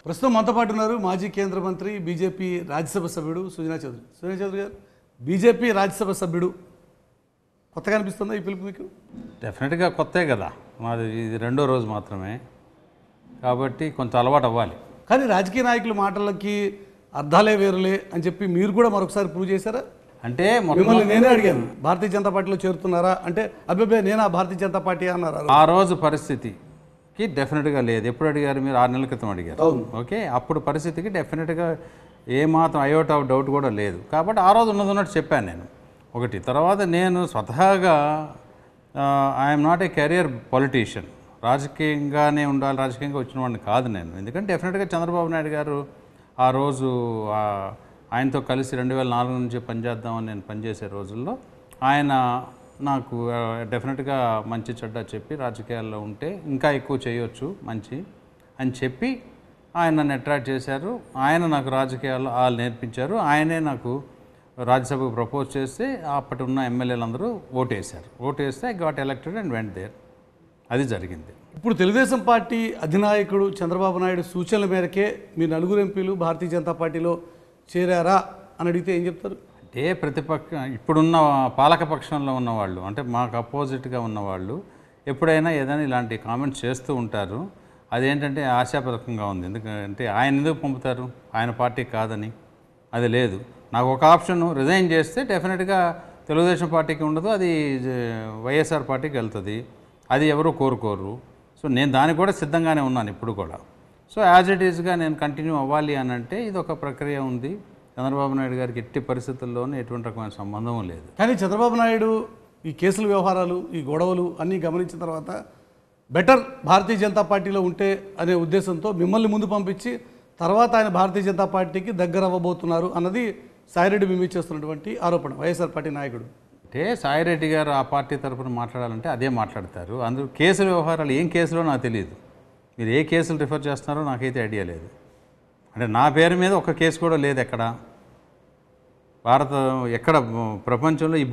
ప్రస్తుతం మనతో పాటు ఉన్నారు మాజీ కేంద్ర మంత్రి బీజేపీ రాజ్యసభ సభ్యుడు సుజనా చౌదరి. సుజనా చౌదరి గారు, బీజేపీ రాజ్యసభ సభ్యుడు కొత్తగా అనిపిస్తుందా ఈ పిలుపు మీకు? డెఫినెట్గా కొత్తే కదా, మాది ఇది రెండో రోజు మాత్రమే కాబట్టి కొంత అలవాటు అవ్వాలి. కానీ రాజకీయ నాయకుల మాటలకి అర్థాలే వేరులే అని చెప్పి మీరు కూడా మరొకసారి ప్రూవ్ చేశారా? అంటే మిమ్మల్ని నేనే అడిగాను, భారతీయ జనతా పార్టీలో చేరుతున్నారా అంటే అబ్బాయి నేనా భారతీయ జనతా పార్టీ అన్నారు. ఆ రోజు పరిస్థితికి డెఫినెట్గా లేదు. ఎప్పుడు అడిగారు మీరు? 6 నెలల క్రితం అడిగారు. ఓకే, అప్పుడు పరిస్థితికి డెఫినెట్గా ఏమాత్రం అయోట్ ఆఫ్ డౌట్ కూడా లేదు. కాబట్టి ఆ రోజు ఉన్నట్టు చెప్పాను నేను. ఒకటి తర్వాత నేను స్వతహాగా I'm not a career politician, రాజకీయంగానే ఉండాలి, రాజకీయంగా వచ్చిన వాడిని కాదు నేను. ఎందుకంటే డెఫినెట్గా చంద్రబాబు నాయుడు గారు ఆ రోజు ఆయనతో కలిసి 2004 నుంచి పనిచేద్దామని నేను పనిచేసే రోజుల్లో ఆయన నాకు డెఫినెట్గా మంచి చెడ్డ చెప్పి రాజకీయాల్లో ఉంటే ఇంకా ఎక్కువ చేయొచ్చు మంచి అని చెప్పి ఆయన నన్ను అట్రాక్ట్ చేశారు. ఆయన నాకు రాజకీయాల్లో నేర్పించారు. ఆయనే నాకు రాజ్యసభకు ప్రపోజ్ చేస్తే అప్పటి ఉన్న ఎమ్మెల్యేలందరూ ఓటేశారు. ఓటేస్తే I got elected and went there. అది జరిగింది. ఇప్పుడు తెలుగుదేశం పార్టీ అధినాయకుడు చంద్రబాబు నాయుడు సూచనల మేరకే మీ 4 ఎంపీలు భారతీయ జనతా పార్టీలో చేరారా అని అడిగితే ఏం చెప్తారు? అంటే ఇప్పుడున్న పాలకపక్షంలో ఉన్నవాళ్ళు, అంటే మాకు అపోజిట్గా ఉన్నవాళ్ళు ఎప్పుడైనా ఏదైనా ఇలాంటి కామెంట్స్ చేస్తూ ఉంటారు. అదేంటంటే ఆశాపరకంగా ఉంది. ఎందుకంటే ఆయన ఎందుకు పంపుతారు? ఆయన పార్టీ కాదని. అది లేదు. నాకు ఒక ఆప్షన్, రిజైన్ చేస్తే డెఫినెట్గా తెలుగుదేశం పార్టీకి ఉండదు, అది వైఎస్ఆర్ పార్టీకి వెళ్తుంది. అది ఎవరు కోరుకోరు. సో నేను దానికి కూడా సిద్ధంగానే ఉన్నాను ఇప్పుడు కూడా. సో యాజ్ ఇట్ ఈస్గా నేను కంటిన్యూ అవ్వాలి అని అంటే ఇది ఒక ప్రక్రియ ఉంది. చంద్రబాబు నాయుడు గారికి ఎట్టి పరిస్థితుల్లోనూ ఎటువంటి రకమైన సంబంధం లేదు. కానీ చంద్రబాబు నాయుడు ఈ కేసుల వ్యవహారాలు, ఈ గొడవలు అన్నీ గమనించిన తర్వాత బెటర్ భారతీయ జనతా పార్టీలో ఉంటే అనే ఉద్దేశంతో మిమ్మల్ని ముందు పంపించి తర్వాత ఆయన భారతీయ జనతా పార్టీకి దగ్గర అవ్వబోతున్నారు అన్నది సాయిరెడ్డి మిమ్మి చేస్తున్నటువంటి ఆరోపణ, వైఎస్ఆర్ పార్టీ నాయకుడు. అంటే సాయిరెడ్డి గారు ఆ పార్టీ తరఫున మాట్లాడాలంటే అదే మాట్లాడతారు. అందులో కేసుల వ్యవహారాలు ఏం కేసులో నాకు తెలియదు. మీరు ఏ కేసులు రిఫర్ చేస్తున్నారో నాకైతే ఐడియా లేదు. అంటే నా పేరు మీద ఒక కేసు కూడా లేదు ఎక్కడ. ఎక్కడ ప్రపంచంలో ఈ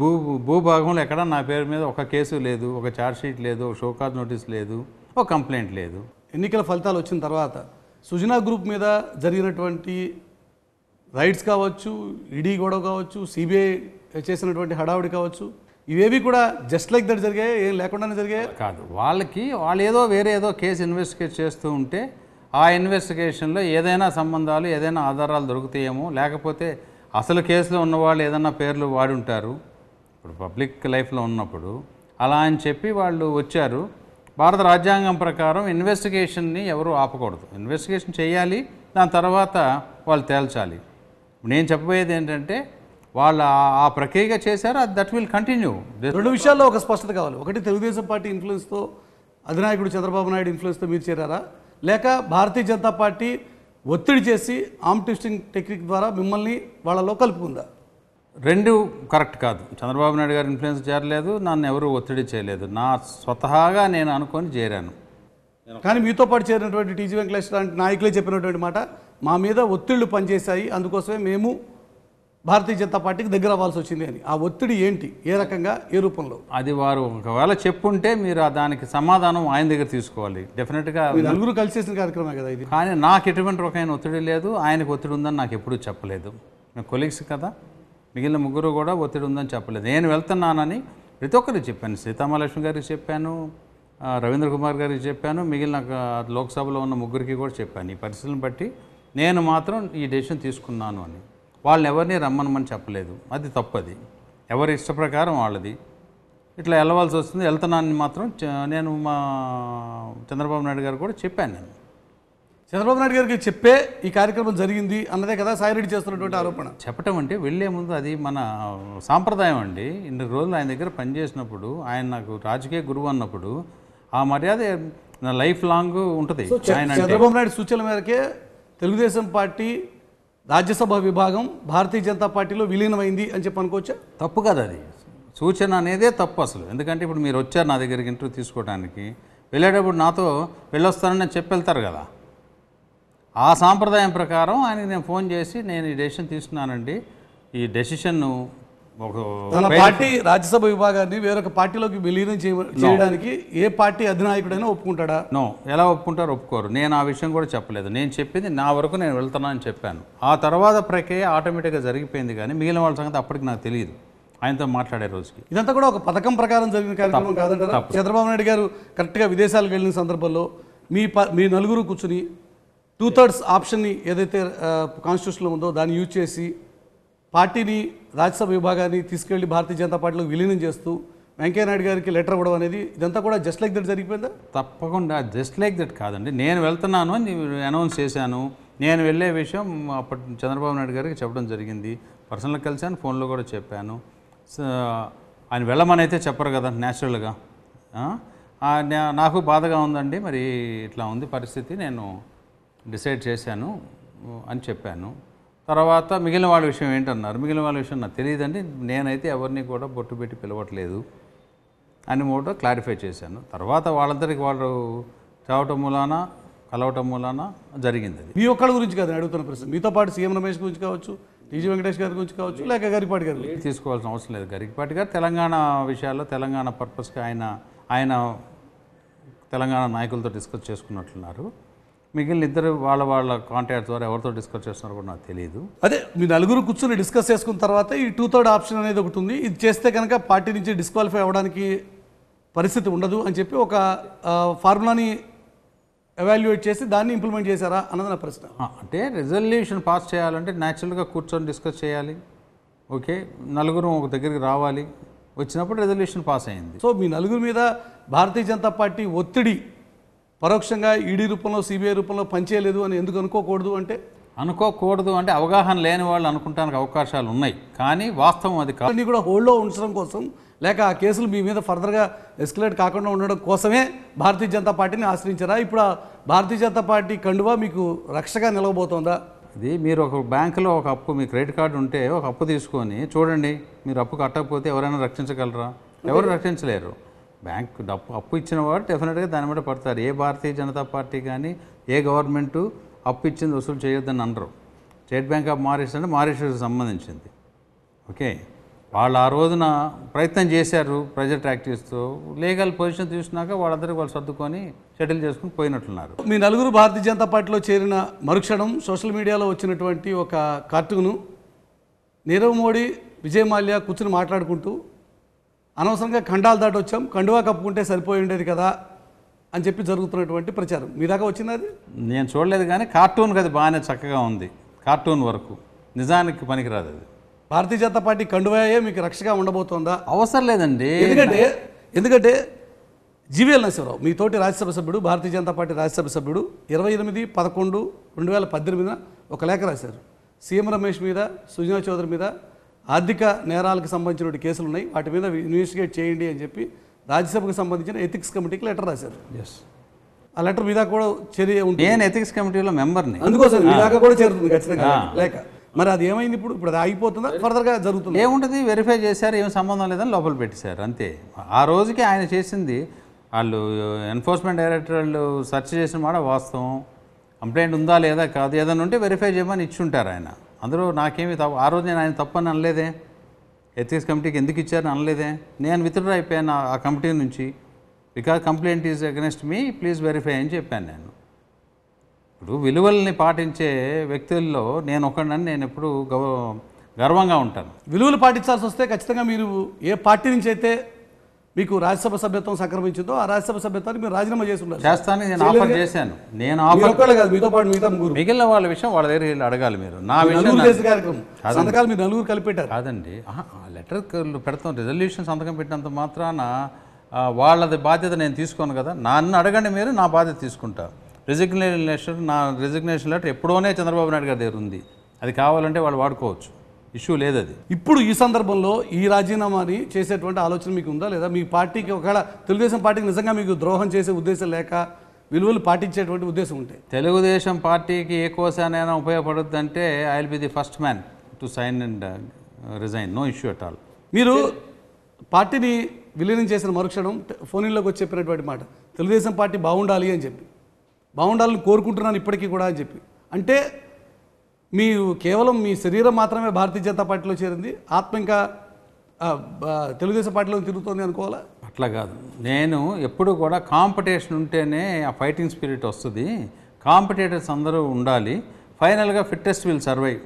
భూభాగంలో ఎక్కడ నా పేరు మీద ఒక కేసు లేదు, ఒక ఛార్జ్షీట్ లేదు, ఒక షోకాజ్ నోటీస్ లేదు, ఒక కంప్లైంట్ లేదు. ఎన్నికల ఫలితాలు వచ్చిన తర్వాత సుజనా గ్రూప్ మీద జరిగినటువంటి రైడ్స్ కావచ్చు, ఈడీ గొడవ కావచ్చు, సిబిఐ చేసినటువంటి హడావుడి కావచ్చు, ఇవేవి కూడా జస్ట్ లైక్ దట్ జరిగాయి, ఏం లేకుండానే జరిగాయి కాదు. వాళ్ళు ఏదో వేరే ఏదో కేసు ఇన్వెస్టిగేట్ చేస్తూ ఉంటే ఆ ఇన్వెస్టిగేషన్లో ఏదైనా సంబంధాలు, ఏదైనా ఆధారాలు దొరుకుతాయేమో, లేకపోతే అసలు కేసులో ఉన్నవాళ్ళు ఏదైనా పేర్లు వాడి ఉంటారు. ఇప్పుడు పబ్లిక్ లైఫ్లో ఉన్నప్పుడు అలా అని చెప్పి వాళ్ళు వచ్చారు. భారత రాజ్యాంగం ప్రకారం ఇన్వెస్టిగేషన్ని ఎవరు ఆపకూడదు. ఇన్వెస్టిగేషన్ చేయాలి, దాని తర్వాత వాళ్ళు తేల్చాలి. నేను చెప్పబోయేది ఏంటంటే వాళ్ళు ఆ ప్రక్రియగా చేశారు, దట్ విల్ కంటిన్యూ. 2 విషయాల్లో ఒక స్పష్టత కావాలి. ఒకటి, తెలుగుదేశం పార్టీ ఇన్ఫ్లుయెన్స్తో, అధినాయకుడు చంద్రబాబు నాయుడు ఇన్ఫ్లుయెన్స్తో మీరు చేరారా, లేక భారతీయ జనతా పార్టీ ఒత్తిడి చేసి ఆర్మ్ ట్విస్టింగ్ టెక్నిక్ ద్వారా మిమ్మల్ని వాళ్ళలో కలుపుకుందా? 2 కరెక్ట్ కాదు. చంద్రబాబు నాయుడు గారు ఇన్ఫ్లుయెన్స్ చేరలేదు, నన్ను ఎవరు ఒత్తిడి చేయలేదు. నా స్వతహాగా నేను అనుకొని చేరాను. కానీ మీతో పాటు చేరినటువంటి టీజీ వెంకటేశ్వర లాంటి నాయకులే చెప్పినటువంటి మాట, మా మీద ఒత్తిళ్లు పనిచేశాయి, అందుకోసమే మేము భారతీయ జనతా పార్టీకి దగ్గర అవ్వాల్సి వచ్చింది అని. ఆ ఒత్తిడి ఏంటి, ఏ రకంగా, ఏ రూపంలో? అది వారు ఒకవేళ చెప్పుంటే మీరు దానికి సమాధానం ఆయన దగ్గర తీసుకోవాలి. డెఫినెట్గా నలుగురు కలిసి చేసిన కార్యక్రమం కదా ఇది. కానీ నాకు ఎటువంటి రకమైన ఒత్తిడి లేదు, ఆయనకు ఒత్తిడి ఉందని నాకు ఎప్పుడూ చెప్పలేదు. మేము కొలీగ్స్ కదా, మిగిలిన 3 కూడా ఒత్తిడి ఉందని చెప్పలేదు. నేను వెళ్తున్నానని ప్రతి ఒక్కరికి చెప్పాను. సీతామహాలక్ష్మి గారికి చెప్పాను, రవీంద్ర కుమార్ గారికి చెప్పాను, మిగిలిన లోక్సభలో ఉన్న 3కి కూడా చెప్పాను. ఈ పరిస్థితులను బట్టి నేను మాత్రం ఈ డెసిషన్ తీసుకున్నాను అని. వాళ్ళని ఎవరిని రమ్మనమని చెప్పలేదు. అది తప్పది. ఎవరి ఇష్ట ప్రకారం వాళ్ళది. ఇట్లా వెళ్ళవలసి వస్తుంది, వెళ్తున్నానని మాత్రం నేను మా చంద్రబాబు నాయుడు గారు కూడా చెప్పాను. నేను చంద్రబాబు నాయుడు గారికి చెప్పే ఈ కార్యక్రమం జరిగింది అన్నదే కదా సాయిరెడ్డి చేస్తున్నటువంటి ఆరోపణ. చెప్పటం అంటే వెళ్ళే ముందు అది మన సాంప్రదాయం అండి. ఇన్ని రోజులు ఆయన దగ్గర పనిచేసినప్పుడు, ఆయన నాకు రాజకీయ గురువు అన్నప్పుడు ఆ మర్యాద నా లైఫ్ లాంగ్ ఉంటుంది. చంద్రబాబు నాయుడు సూచనల మేరకే తెలుగుదేశం పార్టీ రాజ్యసభ విభాగం భారతీయ జనతా పార్టీలో విలీనమైంది అని చెప్పి అనుకోవచ్చా? తప్పు కదా అది. సూచన అనేదే తప్పు అసలు. ఎందుకంటే ఇప్పుడు మీరు వచ్చారు నా దగ్గరికి ఇంటర్వ్యూ తీసుకోవడానికి, వెళ్ళేటప్పుడు నాతో వెళ్ళొస్తానని చెప్పి వెళ్తారు కదా. ఆ సాంప్రదాయం ప్రకారం ఆయనకి నేను ఫోన్ చేసి, నేను ఈ డెసిషన్ తీసుకున్నానండి, ఈ డెసిషన్ను తన పార్టీ రాజ్యసభ విభాగాన్ని వేరొక పార్టీలోకి విలీనం చేయడానికి ఏ పార్టీ అధినాయకుడైనా ఒప్పుకుంటాడా? నో. ఎలా ఒప్పుకుంటారు? ఒప్పుకోరు. నేను ఆ విషయం కూడా చెప్పలేదు. నేను చెప్పింది నా వరకు నేను వెళ్తున్నానని చెప్పాను. ఆ తర్వాత ప్రక్రియ ఆటోమేటిక్గా జరిగిపోయింది, కానీ మిగిలిన వాళ్ళ సంగతి అప్పటికి నాకు తెలియదు ఆయనతో మాట్లాడే రోజుకి. ఇదంతా కూడా ఒక పథకం ప్రకారం జరిగిన కార్యక్రమం కాదంటారా? చంద్రబాబు నాయుడు గారు కరెక్ట్గా విదేశాలకు వెళ్ళిన సందర్భంలో మీ నలుగురు కూర్చుని 2/3 ఆప్షన్ని ఏదైతే కాన్స్టిట్యూషన్లో ఉందో దాన్ని యూజ్ చేసి పార్టీని రాజ్యసభ విభాగాన్ని తీసుకెళ్లి భారతీయ జనతా పార్టీలో విలీనం చేస్తూ వెంకయ్యనాయుడు గారికి లెటర్ ఇవ్వడం అనేది ఇదంతా కూడా జస్ట్ లైక్ దట్ జరిగిపోయిందా? తప్పకుండా జస్ట్ లైక్ దట్ కాదండి. నేను వెళ్తున్నాను అని అనౌన్స్ చేశాను. నేను వెళ్ళే విషయం అప్పటి చంద్రబాబు నాయుడు గారికి చెప్పడం జరిగింది. పర్సనల్గా కలిశాను, ఫోన్లో కూడా చెప్పాను. ఆయన వెళ్ళమని అయితే చెప్పరు కదా న్యాచురల్గా. నాకు బాధగా ఉందండి, మరి ఇట్లా ఉంది పరిస్థితి, నేను డిసైడ్ చేశాను అని చెప్పాను. తర్వాత మిగిలిన వాళ్ళ విషయం ఏంటన్నారు. మిగిలిన వాళ్ళ విషయం నాకు తెలియదండి, నేనైతే ఎవరిని కూడా బొట్టు పెట్టి పిలవట్లేదు అని కూడా క్లారిఫై చేశాను. తర్వాత వాళ్ళందరికీ వాళ్ళు చావటం మూలాన కలవటం మూలాన జరిగింది. అది మీ ఒక్కళ్ళ గురించి కాదు అడుగుతున్న ప్రశ్న. మీతో పాటు సీఎం రమేష్ గురించి కావచ్చు, టీజీ వెంకటేష్ గారి గురించి కావచ్చు, లేక గరికపాటి గారి గురించి తీసుకోవాల్సిన అవసరం లేదు. గరికపాటి గారు తెలంగాణ విషయాల్లో తెలంగాణ పర్పస్గా ఆయన తెలంగాణ నాయకులతో డిస్కస్ చేసుకున్నట్లున్నారు. మిగిలిన ఇద్దరు వాళ్ళ కాంటాక్ట్ ద్వారా ఎవరితో డిస్కస్ చేస్తున్నారో కూడా నాకు తెలియదు. అదే మీ నలుగురు కూర్చొని డిస్కస్ చేసుకున్న తర్వాత ఈ 2/3 ఆప్షన్ అనేది ఒకటి ఉంది, ఇది చేస్తే కనుక పార్టీ నుంచి డిస్క్వాలిఫై అవ్వడానికి పరిస్థితి ఉండదు అని చెప్పి ఒక ఫార్ములాని ఎవాల్యుయేట్ చేసి దాన్ని ఇంప్లిమెంట్ చేశారా అన్నది నా ప్రశ్న. అంటే రిజల్యూషన్ పాస్ చేయాలంటే న్యాచురల్గా కూర్చొని డిస్కస్ చేయాలి. ఓకే, నలుగురు ఒక దగ్గరికి రావాలి, వచ్చినప్పుడు రిజల్యూషన్ పాస్ అయింది. సో మీ నలుగురు మీద భారతీయ జనతా పార్టీ ఒత్తిడి పరోక్షంగా ఈడీ రూపంలో సిబిఐ రూపంలో పనిచేయలేదు అని ఎందుకు అనుకోకూడదు అంటే అవగాహన లేని వాళ్ళు అనుకుంటానికి అవకాశాలు ఉన్నాయి, కానీ వాస్తవం అది కాదు. అన్నీ కూడా హోల్డ్లో ఉంచడం కోసం, లేక ఆ కేసులు మీ మీద ఫర్దర్గా ఎస్కలేట్ కాకుండా ఉండడం కోసమే భారతీయ జనతా పార్టీని ఆశ్రయించారా? ఇప్పుడు ఆ భారతీయ జనతా పార్టీ కండువా మీకు రక్షగా నిలవబోతోందా? ఇది మీరు ఒక బ్యాంకులో ఒక అప్పు, మీ క్రెడిట్ కార్డు ఉంటే ఒక అప్పు తీసుకొని చూడండి, మీరు అప్పు కట్టకపోతే ఎవరైనా రక్షించగలరా? ఎవరు రక్షించలేరు. బ్యాంక్ అప్పు ఇచ్చిన వాడు డెఫినెట్గా దాని మీద పడతారు. ఏ భారతీయ జనతా పార్టీ కానీ ఏ గవర్నమెంటు అప్పు ఇచ్చింది వసూలు చేయొద్దని అనరు. స్టేట్ బ్యాంక్ ఆఫ్ మారిషస్ అంటే మారిషస్కి సంబంధించింది. ఓకే, వాళ్ళు ఆ రోజున ప్రయత్నం చేశారు ప్రెజర్ ట్రాక్టీస్తో, లీగల్ పొజిషన్ తీసుకున్నాక వాళ్ళందరికీ వాళ్ళు సర్దుకొని సెటిల్ చేసుకుని పోయినట్లున్నారు. మీ నలుగురు భారతీయ జనతా పార్టీలో చేరిన మరుక్షణం సోషల్ మీడియాలో వచ్చినటువంటి ఒక కార్టూను నీరవ్ మోడీ, విజయ్ మాల్యా కూర్చుని మాట్లాడుకుంటూ అనవసరంగా ఖండాలు దాటి వచ్చాం, కండువా కప్పుకుంటే సరిపోయి ఉండేది కదా అని చెప్పి జరుగుతున్నటువంటి ప్రచారం మీ దాకా వచ్చింది. అది నేను చూడలేదు, కానీ కార్టూన్కి అది బాగానే చక్కగా ఉంది. కార్టూన్ వరకు నిజానికి పనికిరాదు. అది భారతీయ జనతా పార్టీ కండువాయే మీకు రక్షగా ఉండబోతోందా? అవసరం లేదండి. ఎందుకంటే జీవీఎల్ నరసింహారావు మీతోటి రాజ్యసభ సభ్యుడు, భారతీయ జనతా పార్టీ రాజ్యసభ సభ్యుడు 28/11/2018 ఒక లేఖ రాశారు. సీఎం రమేష్ మీద, సుజనా చౌదరి మీద ఆర్థిక నేరాలకు సంబంధించిన కేసులు ఉన్నాయి, వాటి మీద ఇన్వెస్టిగేట్ చేయండి అని చెప్పి రాజ్యసభకు సంబంధించిన ఎథిక్స్ కమిటీకి లెటర్ రాశారు. ఆ లెటర్ మీద కూడా చర్య ఉంటుంది. నేను ఎథిక్స్ కమిటీలో మెంబర్ని, అందుకోసం మీ దాకా కూడా చేరుతుంది ఖచ్చితంగా లేక. మరి అది ఏమైంది? ఇప్పుడు అది ఆగిపోతుందా? ఫర్దర్గా జరుగుతుంది? ఏముంటుంది, వెరిఫై చేశారు, ఏం సంబంధం లేదని లోపల పెట్టేశారు అంతే. ఆ రోజుకి ఆయన చేసింది, వాళ్ళు ఎన్ఫోర్స్మెంట్ డైరెక్టర్ వాళ్ళు సెర్చ్ చేసిన మాట వాస్తవం. కంప్లైంట్ ఉందా లేదా కాదు, ఏదైనా ఉంటే వెరిఫై చేయమని ఇచ్చుంటారు ఆయన. అందులో నాకేమి ఆ రోజు నేను ఆయన తప్పని అనలేదే, ఎథిక్స్ కమిటీకి ఎందుకు ఇచ్చారని అనలేదే. నేను విత్డ్రా అయిపోయాను ఆ కమిటీ నుంచి. Because complaint is against me, please verify అని చెప్పాను నేను. ఇప్పుడు విలువల్ని పాటించే వ్యక్తుల్లో నేను ఒకడినని నేను ఎప్పుడు గర్వంగా ఉంటాను. విలువలు పాటించాల్సి వస్తే ఖచ్చితంగా మీరు ఏ పార్టీ నుంచి అయితే మీకు రాజ్యసభ సభ్యత్వం సంక్రమించిందో ఆ రాజ్యసభ సభ్యత్వాన్ని మీరు రాజీనామా చేసి ఉండాలి. చేస్తానని నేను ఆఫర్ చేశాను. నేను ఆఫర్ కాదు, మీతో పాటు మిగతా ముగ్గురు, మిగిలిన వాళ్ళ విషయం వాళ్ళ దగ్గర వెళ్ళి అడగాలి. మీరు నా విషయం సంతకాలు మీరు నలుగురు కలిపెట్టారు కాదండి. లెటర్ పెడతాం, రిజల్యూషన్ సంతకం పెట్టినంత మాత్రాన వాళ్ళది బాధ్యత నేను తీసుకోను కదా. నన్ను అడగండి మీరు, నా బాధ్యత తీసుకుంటా. రిజిగ్నేషన్ లెటర్ ఎప్పుడోనే చంద్రబాబు నాయుడు గారి దగ్గర ఉంది, అది కావాలంటే వాళ్ళు వాడుకోవచ్చు, ఇష్యూ లేదు. అది ఇప్పుడు ఈ సందర్భంలో ఈ రాజీనామాని చేసేటువంటి ఆలోచన మీకు ఉందా లేదా? మీ పార్టీకి ఒకవేళ తెలుగుదేశం పార్టీకి నిజంగా మీకు ద్రోహం చేసే ఉద్దేశం లేక విలువలు పాటించేటువంటి ఉద్దేశం ఉంటే, తెలుగుదేశం పార్టీకి ఏ కోసానైనా ఉపయోగపడుద్దంటే I will be the first man to sign and resign, no issue at all. మీరు పార్టీని విలీనం చేసిన మరుక్షణం ఫోన్లోకి వచ్చి చెప్పినటువంటి మాట, తెలుగుదేశం పార్టీ బాగుండాలి అని చెప్పి, బాగుండాలని కోరుకుంటున్నాను ఇప్పటికీ కూడా అని చెప్పి. అంటే మీరు కేవలం మీ శరీరం మాత్రమే భారతీయ జనతా పార్టీలో చేరింది, ఆత్మ ఇంకా తెలుగుదేశం పార్టీలో తిరుగుతోంది అనుకోవాలా? అట్లా కాదు, నేను ఎప్పుడు కూడా కాంపిటీషన్ ఉంటేనే ఆ ఫైటింగ్ స్పిరిట్ వస్తుంది, కాంపిటేటర్స్ అందరూ ఉండాలి, ఫైనల్గా ఫిట్టెస్ట్ విల్ సర్వైవ్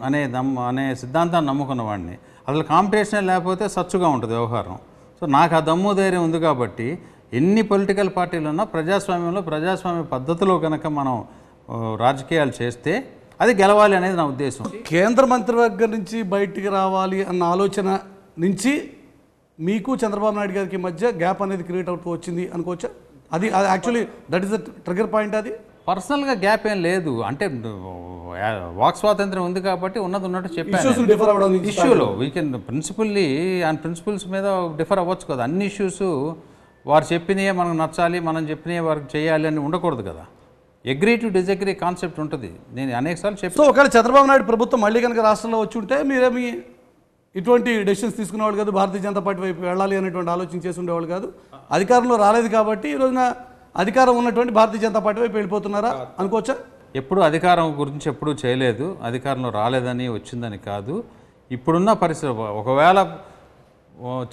అనే సిద్ధాంతాన్ని నమ్ముకున్న వాడిని. అసలు కాంపిటీషన్ లేకపోతే సచ్చుగా ఉంటుంది వ్యవహారం. సో నాకు ఆ దమ్ము ధైర్యం ఉంది కాబట్టి ఎన్ని పొలిటికల్ పార్టీలు ఉన్నా ప్రజాస్వామ్య పద్ధతిలో కనుక మనం రాజకీయాలు చేస్తే అది గెలవాలి అనేది నా ఉద్దేశం. కేంద్ర మంత్రివర్గం నుంచి బయటికి రావాలి అన్న ఆలోచన నుంచి మీకు చంద్రబాబు నాయుడు గారికి మధ్య గ్యాప్ అనేది క్రియేట్ అవుతూ వచ్చింది అనుకోవచ్చా? అది actually that is the trigger point. అది పర్సనల్గా గ్యాప్ ఏం లేదు, అంటే వాక్ స్వాతంత్రం ఉంది కాబట్టి ఉన్నట్టు చెప్పాను. ఇష్యూలో వీ కెన్ ప్రిన్సిపల్స్ మీద డిఫర్ అవ్వచ్చు కదా. అన్ని ఇష్యూస్ వారు చెప్పినవే మనకు నచ్చాలి, మనం చెప్పినవే వారికి చేయాలి అని ఉండకూడదు కదా. అగ్రీ టు డిసగ్రీ కాన్సెప్ట్ ఉంటుంది. నేను అనేకసార్లు చెప్పి, సో ఒకవేళ చంద్రబాబు నాయుడు ప్రభుత్వం మళ్ళీ కనుక రాష్ట్రంలో వచ్చి ఉంటే మీరేమి ఇటువంటి డెసిషన్స్ తీసుకునేవాళ్ళు కాదు, భారతీయ జనతా పార్టీ వైపు వెళ్ళాలి అనేటువంటి ఆలోచన చేసి ఉండేవాళ్ళు కాదు. అధికారంలో రాలేదు కాబట్టి ఈ రోజున అధికారం ఉన్నటువంటి భారతీయ జనతా పార్టీ వైపు వెళ్ళిపోతున్నారా అనుకోవచ్చా? ఎప్పుడు అధికారం గురించి ఎప్పుడూ చేయలేదు, అధికారంలో రాలేదని వచ్చిందని కాదు. ఇప్పుడున్న పరిస్థితి, ఒకవేళ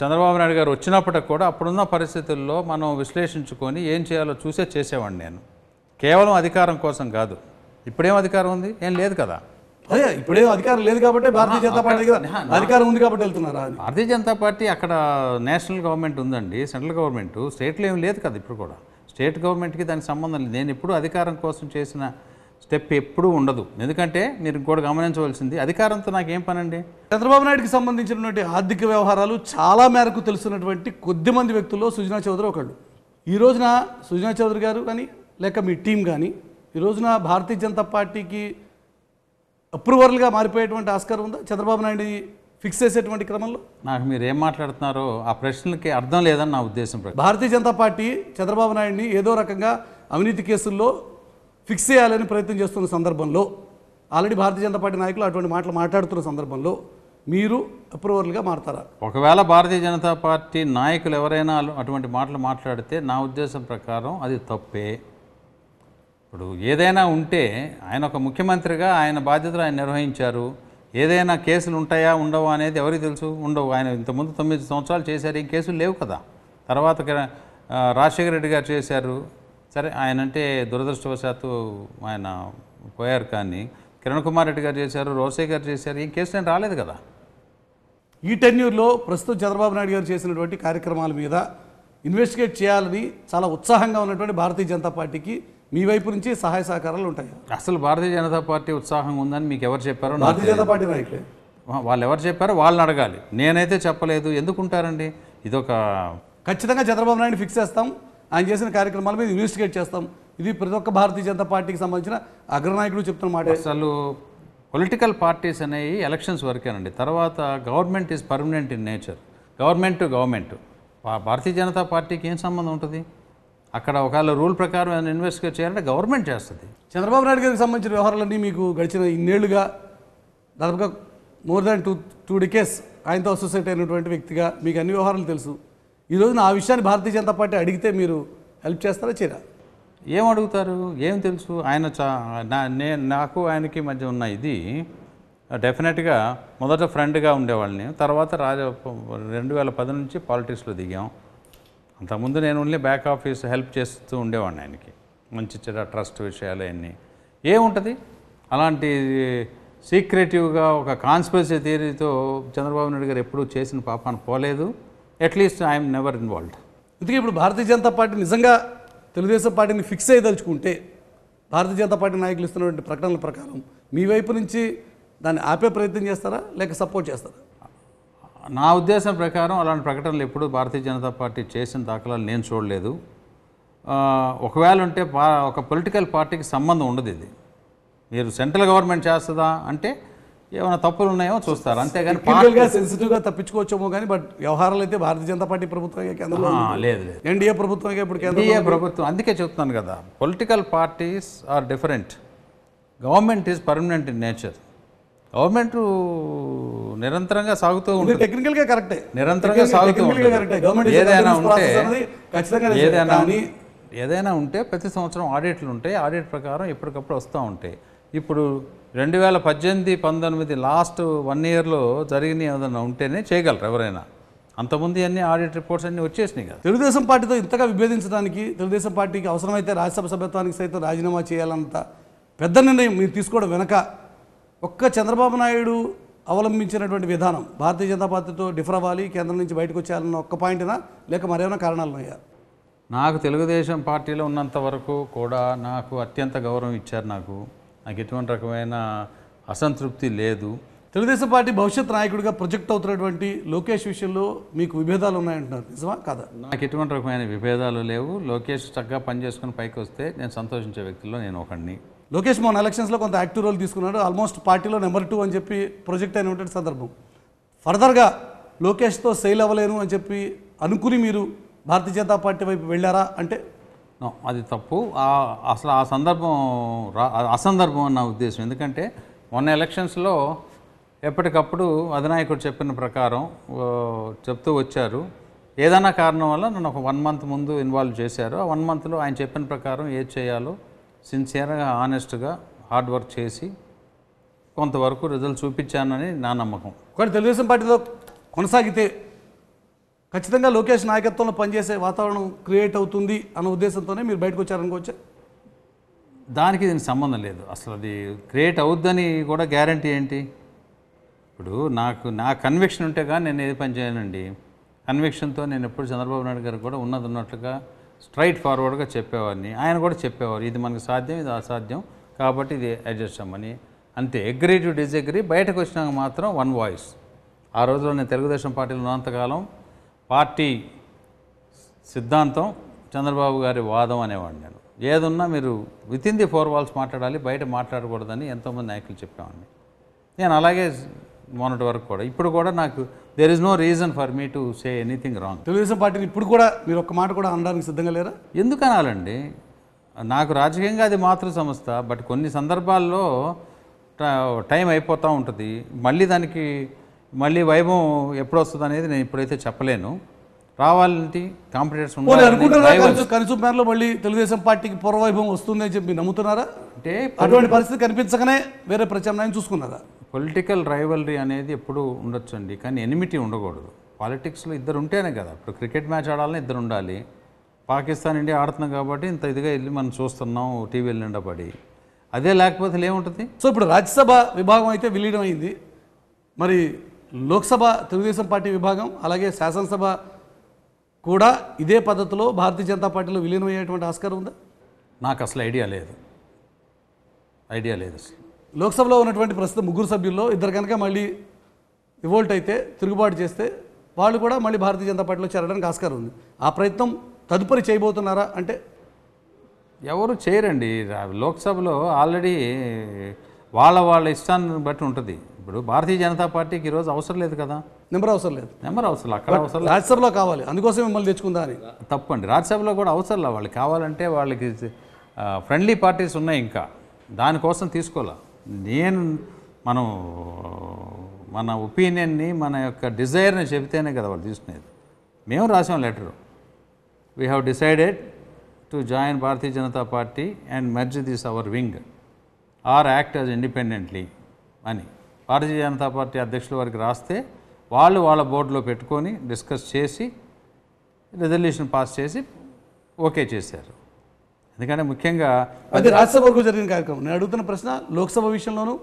చంద్రబాబు నాయుడు గారు వచ్చినప్పటికి కూడా అప్పుడున్న పరిస్థితుల్లో మనం విశ్లేషించుకొని ఏం చేయాలో చేసేవాడిని నేను. కేవలం అధికారం కోసం కాదు. ఇప్పుడేం అధికారం ఉంది? ఏం లేదు కదా. అదే ఇప్పుడేం అధికారం లేదు కాబట్టి భారతీయ జనతా పార్టీ అధికారం ఉంది కాబట్టి వెళ్తున్నారా? భారతీయ జనతా పార్టీ అక్కడ నేషనల్ గవర్నమెంట్ ఉందండి, సెంట్రల్ గవర్నమెంట్. స్టేట్లో ఏం లేదు కదా. ఇప్పుడు కూడా స్టేట్ గవర్నమెంట్కి దానికి సంబంధం లేదు. నేను ఎప్పుడు అధికారం కోసం చేసిన స్టెప్ ఎప్పుడూ ఉండదు. ఎందుకంటే మీరు కూడా గమనించవలసింది, అధికారంతో నాకేం పని అండి. చంద్రబాబు నాయుడుకి సంబంధించినటువంటి ఆర్థిక వ్యవహారాలు చాలా మేరకు తెలుసున్నటువంటి కొద్దిమంది వ్యక్తుల్లో సుజనా చౌదరి ఒకళ్ళు. ఈ రోజున సుజనా చౌదరి గారు కానీ లేక మీ టీం కానీ ఈ రోజున భారతీయ జనతా పార్టీకి అప్రూవర్లుగా మారిపోయేటువంటి ఆస్కారం ఉందా చంద్రబాబు నాయుడు ఫిక్స్ చేసేటువంటి క్రమంలో? నాకు మీరు ఏం మాట్లాడుతున్నారో ఆ ప్రశ్నలకి అర్థం లేదని నా ఉద్దేశం. భారతీయ జనతా పార్టీ చంద్రబాబు నాయుడిని ఏదో రకంగా అవినీతి కేసుల్లో ఫిక్స్ చేయాలని ప్రయత్నం చేస్తున్న సందర్భంలో, ఆల్రెడీ భారతీయ జనతా పార్టీ నాయకులు అటువంటి మాటలు మాట్లాడుతున్న సందర్భంలో మీరు అప్రూవర్లుగా మారతారా? ఒకవేళ భారతీయ జనతా పార్టీ నాయకులు ఎవరైనా అటువంటి మాటలు మాట్లాడితే నా ఉద్దేశం ప్రకారం అది తప్పే. ఇప్పుడు ఏదైనా ఉంటే ఆయన ఒక ముఖ్యమంత్రిగా ఆయన బాధ్యతలు ఆయన నిర్వహించారు. ఏదైనా కేసులు ఉంటాయా ఉండవా అనేది ఎవరికి తెలుసు? ఉండవు. ఆయన ఇంతకుముందు 9 సంవత్సరాలు చేశారు, ఏం కేసులు లేవు కదా. తర్వాత రాజశేఖర రెడ్డి గారు చేశారు. సరే, ఆయన అంటే దురదృష్టవశాత్తు ఆయన పోయారు. కానీ కిరణ్ కుమార్ రెడ్డి గారు చేశారు, రోసే గారు చేశారు, ఏం కేసులు ఏం రాలేదు కదా. ఈ టెన్యూర్లో ప్రస్తుతం చంద్రబాబు నాయుడు గారు చేసినటువంటి కార్యక్రమాల మీద ఇన్వెస్టిగేట్ చేయాలని చాలా ఉత్సాహంగా ఉన్నటువంటి భారతీయ జనతా పార్టీకి మీ వైపు నుంచి సహాయ సహకారాలు ఉంటాయి? అసలు భారతీయ జనతా పార్టీ ఉత్సాహంగా ఉందని మీకు ఎవరు చెప్పారో? భారతీయ జనతా పార్టీ నాయకులే. వాళ్ళు ఎవరు చెప్పారో వాళ్ళని అడగాలి. నేనైతే చెప్పలేదు. ఎందుకుంటారండి? ఇదొక ఖచ్చితంగా చంద్రబాబు నాయుడు ఫిక్స్ చేస్తాం, ఆయన చేసిన కార్యక్రమాల మీద ఇన్వెస్టిగేట్ చేస్తాం. ఇది ప్రతి ఒక్క భారతీయ జనతా పార్టీకి సంబంధించిన అగ్రనాయకుడు చెప్తున్న మాట. అసలు పొలిటికల్ పార్టీస్ అనేవి ఎలక్షన్స్ వరకేనండి. తర్వాత government is permanent in nature. Government to government. Bharatiya Janata పార్టీకి ఏం సంబంధం ఉంటుంది? అక్కడ ఒకవేళ రూల్ ప్రకారం ఏమైనా ఇన్వెస్టిగేట్ చేయాలంటే గవర్నమెంట్ చేస్తుంది. చంద్రబాబు నాయుడు గారికి సంబంధించిన వ్యవహారాలన్నీ మీకు గడిచిన ఇన్నేళ్లుగా దాదాపుగా మోర్ దాన్ టూ డికేస్ ఆయనతో అసోసియేట్ అయినటువంటి వ్యక్తిగా మీకు అన్ని వ్యవహారాలు తెలుసు. ఈ రోజున ఆ విషయాన్ని భారతీయ జనతా పార్టీ అడిగితే మీరు హెల్ప్ చేస్తారా చేయరా? ఏం అడుగుతారు? ఏం తెలుసు? ఆయన నాకు ఆయనకి మధ్య ఉన్న ఇది డెఫినెట్గా మొదట ఫ్రెండ్గా ఉండేవాళ్ళని. తర్వాత 2010 నుంచి పాలిటిక్స్లో దిగాం. అంతకుముందు నేను ఓన్లీ బ్యాక్ ఆఫీస్ హెల్ప్ చేస్తూ ఉండేవాడిని ఆయనకి. మంచి చెడ్డ ట్రస్ట్ విషయాలు అన్నీ ఏముంటుంది. అలాంటి సీక్రెటివ్గా ఒక కాన్స్పిరసీ థియరీతో చంద్రబాబు నాయుడు గారు ఎప్పుడూ చేసిన పాపాన్ని పోలేదు. At least I'm never involved. అందుకే ఇప్పుడు భారతీయ జనతా పార్టీ నిజంగా తెలుగుదేశం పార్టీని ఫిక్స్ అయ్యదలుచుకుంటే భారతీయ జనతా పార్టీ నాయకులు ఇస్తున్నటువంటి ప్రకటనల ప్రకారం మీ వైపు నుంచి దాన్ని ఆపే ప్రయత్నం చేస్తారా లేక సపోర్ట్ చేస్తారా? నా ఉద్దేశం ప్రకారం అలాంటి ప్రకటనలు ఎప్పుడు భారతీయ జనతా పార్టీ చేసిన దాఖలాలు నేను చూడలేదు. ఒకవేళ ఉంటే ఒక పొలిటికల్ పార్టీకి సంబంధం ఉండదు. ఇది మీరు సెంట్రల్ గవర్నమెంట్ చేస్తుందా అంటే ఏమైనా తప్పులు ఉన్నాయో చూస్తారు, అంతేగాని సెన్సిటివ్గా తప్పించుకోవచ్చేమో కానీ బట్ వ్యవహారాలు అయితే భారతీయ జనతా పార్టీ ప్రభుత్వం కేంద్రంలో లేదు. ఎన్డీఏ ప్రభుత్వం ఇప్పుడు ఎన్డీఏ ప్రభుత్వం. అందుకే చెప్తున్నాను కదా, political parties are different. Government is permanent in nature. Government నిరంతరంగా సాగుతూ ఉంటుంది. టెక్నికల్గా కరెక్టే, నిరంతరంగా సాగుతూ ఉంటుంది. ఏదైనా ఉంటే ప్రతి సంవత్సరం ఆడిట్లు ఉంటాయి. ఆడిట్ ప్రకారం ఎప్పటికప్పుడు వస్తూ ఉంటాయి. ఇప్పుడు 2018-19 లాస్ట్ 1 ఇయర్లో జరిగిన ఏదైనా ఉంటేనే చేయగలరు ఎవరైనా. అంతకుముందు అన్ని ఆడిట్ రిపోర్ట్స్ అన్నీ వచ్చేసినాయి కదా. తెలుగుదేశం పార్టీతో ఇంతగా విభేదించడానికి తెలుగుదేశం పార్టీకి అవసరమైతే రాజ్యసభ సభ్యత్వానికి సైతం రాజీనామా చేయాలంత పెద్ద నిర్ణయం మీరు తీసుకోవడం వెనక ఒక్క చంద్రబాబు నాయుడు అవలంబించినటువంటి విధానం భారతీయ జనతా పార్టీతో డిఫర్ అవ్వాలి, కేంద్రం నుంచి బయటకు వచ్చేయాలన్న ఒక్క పాయింట్నా లేక మరేమైనా కారణాలు ఉన్నాయా? నాకు తెలుగుదేశం పార్టీలో ఉన్నంత వరకు కూడా నాకు అత్యంత గౌరవం ఇచ్చారు. నాకు ఎటువంటి రకమైన అసంతృప్తి లేదు. తెలుగుదేశం పార్టీ భవిష్యత్ నాయకుడిగా ప్రొజెక్ట్ అవుతున్నటువంటి లోకేష్ విషయంలో మీకు విభేదాలు ఉన్నాయంటున్నారు, నిజమా కాదా? నాకు ఎటువంటి రకమైన విభేదాలు లేవు. లోకేష్ చక్కగా పనిచేసుకుని పైకి వస్తే నేను సంతోషించే వ్యక్తుల్లో నేను ఒకడిని. లోకేష్ మొన్న ఎలక్షన్స్లో కొంత యాక్టివ్ రోల్ తీసుకున్నాడు, ఆల్మోస్ట్ పార్టీలో నెంబర్ 2 అని చెప్పి ప్రొజెక్ట్ అయినటువంటి సందర్భం. ఫర్దర్గా లోకేష్తో సెయిల్ అవ్వలేను అని చెప్పి అనుకుని మీరు భారతీయ జనతా పార్టీ వైపు వెళ్ళారా అంటే? అది తప్పు. అసలు ఆ సందర్భం అసందర్భం అని నా ఉద్దేశం. ఎందుకంటే మొన్న ఎలక్షన్స్లో ఎప్పటికప్పుడు అధినాయకుడు చెప్పిన ప్రకారం చెప్తూ వచ్చారు. ఏదైనా కారణం వల్ల నన్ను ఒక 1 మంత్ ముందు ఇన్వాల్వ్ చేశారు. ఆ 1 మంత్లో ఆయన చెప్పిన ప్రకారం ఏది చేయాలో సిన్సియర్గా ఆనెస్ట్గా హార్డ్ వర్క్ చేసి కొంతవరకు రిజల్ట్ చూపించానని నా నమ్మకం. ఒకటి తెలుగుదేశం పార్టీలో కొనసాగితే ఖచ్చితంగా లోకేష్ నాయకత్వంలో పనిచేసే వాతావరణం క్రియేట్ అవుతుంది అన్న ఉద్దేశంతోనే మీరు బయటకు వచ్చారనుకోవచ్చా? దానికి దీనికి సంబంధం లేదు. అసలు అది క్రియేట్ అవుద్దని కూడా గ్యారంటీ ఏంటి? ఇప్పుడు నా కన్విక్షన్ ఉంటే కానీ నేను ఏది పని చేయనండి. కన్విక్షన్తో నేను ఎప్పుడు చంద్రబాబు నాయుడు గారు కూడా ఉన్నట్టుగా స్ట్రైట్ ఫార్వర్డ్గా చెప్పేవాడిని. ఆయన కూడా చెప్పేవారు, ఇది మనకు సాధ్యం, ఇది అసాధ్యం, కాబట్టి ఇది అడ్జస్ట్ అవ్వమని. అంతే. Agree to disagree. బయటకు వచ్చినాక మాత్రం వన్ వాయిస్. ఆ రోజులో నేను తెలుగుదేశం పార్టీలో ఉన్నంతకాలం పార్టీ సిద్ధాంతం చంద్రబాబు గారి వాదం అనేవాడిని. నేను ఏదున్నా మీరు వితిన్ ది 4 walls మాట్లాడాలి, బయట మాట్లాడకూడదని ఎంతోమంది నాయకులు చెప్పేవాడిని. నేను అలాగే మొన్నటి వరకు కూడా. ఇప్పుడు కూడా నాకు there is no reason for me to say anything wrong. Telugu Desam పార్టీని ఇప్పుడు కూడా మీరు ఒక్క మాట కూడా అనడానికి సిద్ధంగా లేరా? ఎందుకు అనాలండి? నాకు రాజకీయంగా అది మాతృ సంస్థ. బట్ కొన్ని సందర్భాల్లో టైం అయిపోతూ ఉంటుంది. మళ్ళీ వైభవం ఎప్పుడు వస్తుంది అనేది నేను ఇప్పుడైతే చెప్పలేను. రావాలంటే కాంపిటేటర్స్ ఉండాలి. కనీసం మేరలో మళ్ళీ తెలుగుదేశం పార్టీకి పూర్వవైభవం వస్తుందని చెప్పి నమ్ముతున్నారా? అంటే అటువంటి పరిస్థితి కనిపించగానే వేరే ప్రత్యామ్నాయం చూసుకున్నారా? పొలిటికల్ రైవల్రీ అనేది ఎప్పుడూ ఉండొచ్చండి, కానీ ఎనిమిటీ ఉండకూడదు. పాలిటిక్స్లో ఇద్దరు ఉంటేనే కదా. ఇప్పుడు క్రికెట్ మ్యాచ్ ఆడాలని ఇద్దరు ఉండాలి. పాకిస్తాన్ ఇండియా ఆడుతున్నాం కాబట్టి ఇంత ఇదిగా వెళ్ళి మనం చూస్తున్నాం టీవీలు నిండా పడి. అదే లేకపోతే ఏముంటుంది? సో ఇప్పుడు రాజ్యసభ విభాగం అయితే విలీనం అయింది, మరి లోక్సభ తెలుగుదేశం పార్టీ విభాగం అలాగే శాసనసభ కూడా ఇదే పద్ధతిలో భారతీయ జనతా పార్టీలో విలీనం అయ్యేటువంటి ఆస్కారం ఉందా? నాకు అసలు ఐడియా లేదు అసలు. లోక్సభలో ఉన్నటువంటి ప్రస్తుతం 3 సభ్యుల్లో 2 కనుక మళ్ళీ రివోల్ట్ అయితే, తిరుగుబాటు చేస్తే వాళ్ళు కూడా మళ్ళీ భారతీయ జనతా పార్టీలో చేరడానికి ఆస్కారం ఉంది. ఆ ప్రయత్నం తదుపరి చేయబోతున్నారా అంటే? ఎవరు చేయరండి. లోక్సభలో ఆల్రెడీ వాళ్ళ ఇష్టాన్ని బట్టి ఉంటుంది. ఇప్పుడు భారతీయ జనతా పార్టీకి ఈరోజు అవసరం లేదు కదా, నెంబర్ అవసరం లేదు. అక్కడ అవసరం. రాజ్యసభలో కావాలి, అందుకోసం మిమ్మల్ని తెచ్చుకుందా అని. తప్పండి. రాజ్యసభలో కూడా అవసరం లేదు. వాళ్ళకి కావాలంటే వాళ్ళకి ఫ్రెండ్లీ పార్టీస్ ఉన్నాయి, ఇంకా దానికోసం తీసుకోవాలా. మన ఒపీనియన్ని, మన యొక్క డిజైర్ని చెబితేనే కదా వాళ్ళు తీసుకునేది. మేము రాసాం letter, we have decided to join Bharatiya Janata Party and merge this our wing or act as independently అని భారతీయ జనతా పార్టీ అధ్యక్షుల వారికి రాస్తే వాళ్ళ బోర్డులో పెట్టుకొని డిస్కస్ చేసి రెజల్యూషన్ పాస్ చేసి ఓకే చేశారు. ఎందుకంటే ముఖ్యంగా అది రాజ్యసభకు జరిగిన కార్యక్రమం. నేను అడుగుతున్న ప్రశ్న లోక్సభ విషయంలోనూ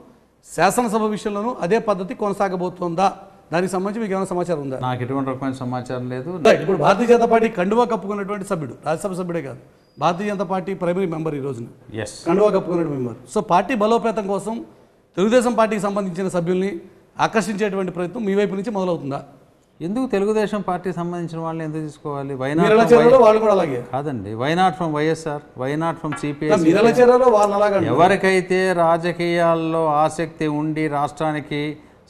శాసనసభ విషయంలోనూ అదే పద్ధతి కొనసాగబోతుందా? దానికి సంబంధించి మీకు ఏమైనా సమాచారం ఉందా? నాకు ఎటువంటి రకమైన సమాచారం లేదు. ఇప్పుడు భారతీయ జనతా పార్టీ కండువా కప్పుకున్నటువంటి సభ్యుడు, రాజ్యసభ సభ్యుడే కాదు, భారతీయ జనతా పార్టీ ప్రైమరీ మెంబర్ ఈ రోజున. కండువా కప్పుకున్న మెంబర్. సో పార్టీ బలోపేతం కోసం తెలుగుదేశం పార్టీకి సంబంధించిన సభ్యుల్ని ఆకర్షించేటువంటి ప్రయత్నం మీ వైపు నుంచి మొదలవుతుందా? ఎందుకు తెలుగుదేశం పార్టీకి సంబంధించిన వాళ్ళని ఎందుకు తీసుకోవాలి? కాదండి. Why not from YSR, why not from CPS? ఎవరికైతే రాజకీయాల్లో ఆసక్తి ఉండి రాష్ట్రానికి